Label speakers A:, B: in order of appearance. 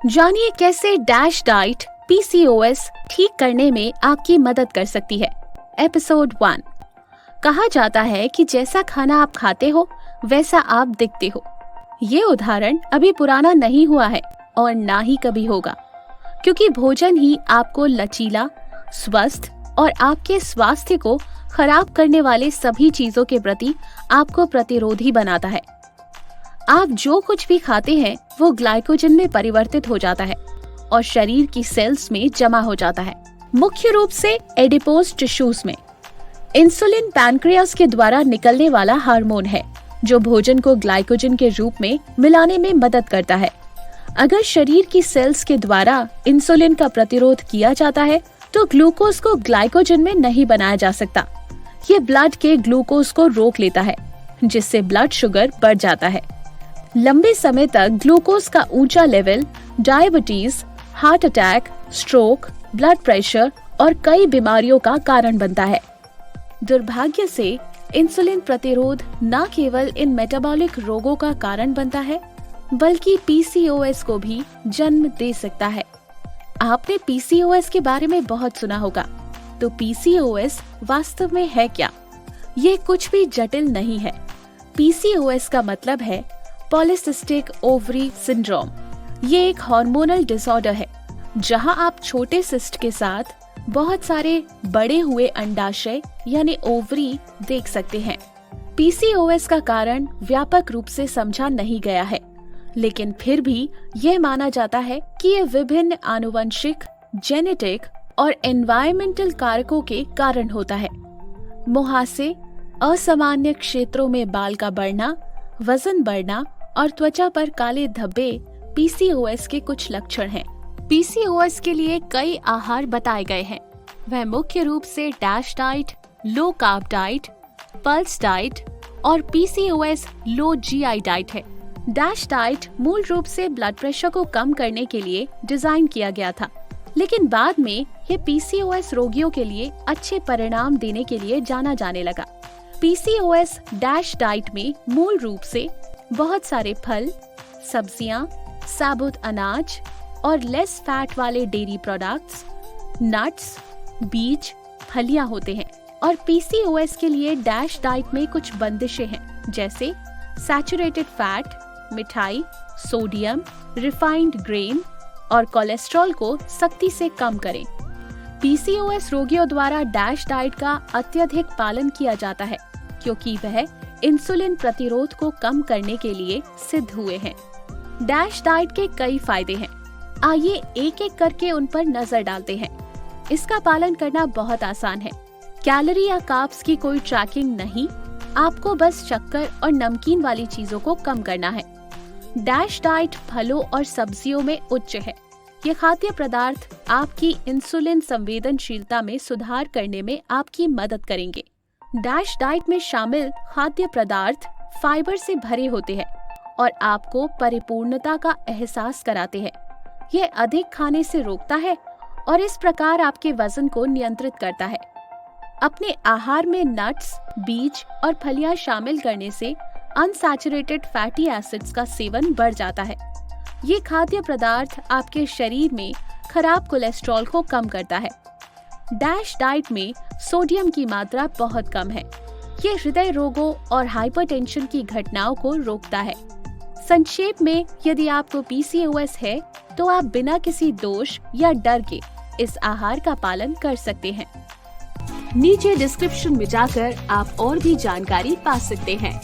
A: जानिए कैसे dash diet PCOS ठीक करने में आपकी मदद कर सकती है। एपिसोड 1। कहा जाता है कि जैसा खाना आप खाते हो वैसा आप दिखते हो। ये उदाहरण अभी पुराना नहीं हुआ है और ना ही कभी होगा, क्योंकि भोजन ही आपको लचीला, स्वस्थ और आपके स्वास्थ्य को खराब करने वाले सभी चीजों के प्रति आपको प्रतिरोधी बनाता है। आप जो कुछ भी खाते हैं वो ग्लाइकोजन में परिवर्तित हो जाता है और शरीर की सेल्स में जमा हो जाता है, मुख्य रूप से एडिपोज टिश्यूज में। इंसुलिन पैनक्रियास के द्वारा निकलने वाला हार्मोन है जो भोजन को ग्लाइकोजन के रूप में मिलाने में मदद करता है। अगर शरीर की सेल्स के द्वारा इंसुलिन का प्रतिरोध किया जाता है तो ग्लूकोज को ग्लाइकोजन में नहीं बनाया जा सकता। ये ब्लड के ग्लूकोज को रोक लेता है, जिससे ब्लड शुगर बढ़ जाता है। लंबे समय तक ग्लूकोज का ऊंचा level diabetes, heart attack, stroke, blood pressure और कई बीमारियों का कारण बनता है। दुर्भाग्य से इंसुलिन प्रतिरोध न केवल इन मेटाबॉलिक रोगों का कारण बनता है, बल्कि पीसीओएस को भी जन्म दे सकता है। आपने पीसीओएस के बारे में बहुत सुना होगा, तो पीसीओएस वास्तव में है क्या? ये कुछ भी जटिल नहीं है। पीसीओएस का मतलब है पॉलीसिस्टिक ओवरी सिंड्रोम। ये एक हार्मोनल डिसऑर्डर है जहां आप छोटे सिस्ट के साथ बहुत सारे बड़े हुए अंडाशय यानी ओवरी देख सकते हैं। पीसीओएस का कारण व्यापक रूप से समझा नहीं गया है, लेकिन फिर भी यह माना जाता है कि ये विभिन्न आनुवंशिक, जेनेटिक और एनवायरमेंटल कारकों के कारण होता है। मुहासे, असामान्य क्षेत्रों में बाल का बढ़ना, वजन बढ़ना और त्वचा पर काले धब्बे पीसीओएस के कुछ लक्षण हैं। पीसीओएस के लिए कई आहार बताए गए हैं। वह मुख्य रूप से dash diet, low carb diet, pulse diet और पीसीओएस लो जीआई डाइट है। डैश डाइट मूल रूप से ब्लड प्रेशर को कम करने के लिए डिजाइन किया गया था, लेकिन बाद में ये पीसीओएस रोगियों के लिए अच्छे परिणाम देने के लिए जाना जाने लगा। पीसीओएस डैश डाइट में मूल रूप से बहुत सारे फल, सब्जियां, साबुत अनाज और लेस फैट वाले डेयरी प्रोडक्ट्स, नट्स, बीज, फलियां होते हैं। और पीसीओएस के लिए डैश डाइट में कुछ बंदिशें हैं, जैसे सैचुरेटेड फैट, मिठाई, सोडियम, रिफाइंड ग्रेन और कोलेस्ट्रॉल को सख्ती से कम करें। पीसीओएस रोगियों द्वारा डैश डाइट का अत्यधिक पालन किया जाता है, क्योंकि वह इंसुलिन प्रतिरोध को कम करने के लिए सिद्ध हुए हैं। डैश डाइट के कई फायदे हैं। आइए एक एक करके उन पर नजर डालते हैं। इसका पालन करना बहुत आसान है। कैलोरी या कार्ब्स की कोई ट्रैकिंग नहीं, आपको बस शक्कर और नमकीन वाली चीजों को कम करना है। डैश डाइट फलों और सब्जियों में उच्च है। ये खाद्य पदार्थ आपकी इंसुलिन संवेदनशीलता में सुधार करने में आपकी मदद करेंगे। डैश डाइट में शामिल खाद्य पदार्थ फाइबर से भरे होते हैं और आपको परिपूर्णता का एहसास कराते हैं। यह अधिक खाने से रोकता है और इस प्रकार आपके वजन को नियंत्रित करता है। अपने आहार में नट्स, बीज और फलियां शामिल करने से अनसैचुरेटेड फैटी एसिड्स का सेवन बढ़ जाता है। ये खाद्य पदार्थ आपके शरीर में खराब कोलेस्ट्रॉल को कम करता है। डैश डाइट में सोडियम की मात्रा बहुत कम है। ये हृदय रोगों और हाइपरटेंशन की घटनाओं को रोकता है। संक्षेप में, यदि आपको पीसीओएस है तो आप बिना किसी दोष या डर के इस आहार का पालन कर सकते हैं। नीचे डिस्क्रिप्शन में जाकर आप और भी जानकारी पा सकते हैं।